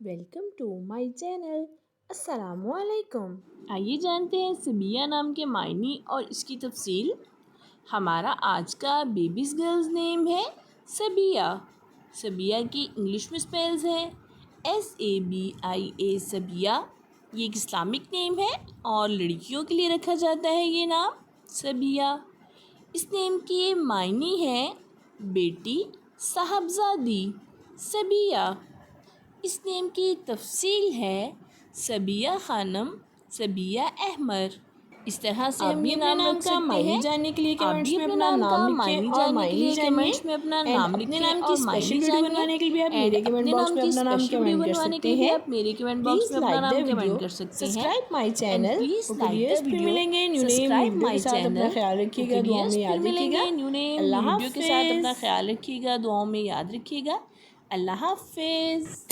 Welcome to my channel. السلام علیکم۔ آئیے جانتے ہیں سبیہ نام کے معنی اور اس کی تفصیل۔ ہمارا آج کا بیبیز گرلز نیم ہے سبیہ۔ سبیہ کی انگلش میں سپیلز ہیں SABIA سبیہ۔ یہ ایک اسلامک نیم ہے اور لڑکیوں کے لیے رکھا جاتا ہے یہ نام سبیہ۔ اس نیم کی معنی ہے بیٹی، صاحبزادی، سبیہ۔ اس نیم کی تفصیل ہے سبیہ خانم، سبیہ احمر۔ اس طرح سے ہم یہ نام رکھ سکتے ہیں۔ جاننے کے لیے آپ کمنٹس بھی میں اپنا اپنا نام نام کا لکھیں معنی اور جاننے کے مائلی لیے جانیے۔ کمنٹس میں اپنا نام اپنے لکھیں نام کی اور اسپیشل مائلی ویڈیو جانیے۔ بنوانے کے لیے آپ میرے کمنٹ اپنے باکس نام میں کی اپنا نام اسپیشل ویڈیو کمنٹ کر بنوانے سکتے کے لیے ہیں۔ آپ میرے کمنٹ پلیز باکس میں اپنا لائک دا نام ویڈیو، کمنٹ کر سکتے ہیں۔ Subscribe my and channel. Please okay like the dears, پھر ویڈیو، ملیں گے نیو نیم سبسکرائب ویڈیو کے مائی ساتھ۔ اپنا چینل۔ خیال رکھیے اوکے گا، دعاؤں میں ڈیئرز، پھر یاد ملیں رکھیے گا۔ گے نیو نیم اللہ ویڈیو کے ساتھ۔ اپنا حافظ۔ خیال رکھیے گا، دعاؤں میں یاد رکھیے گا۔ اللہ حافظ۔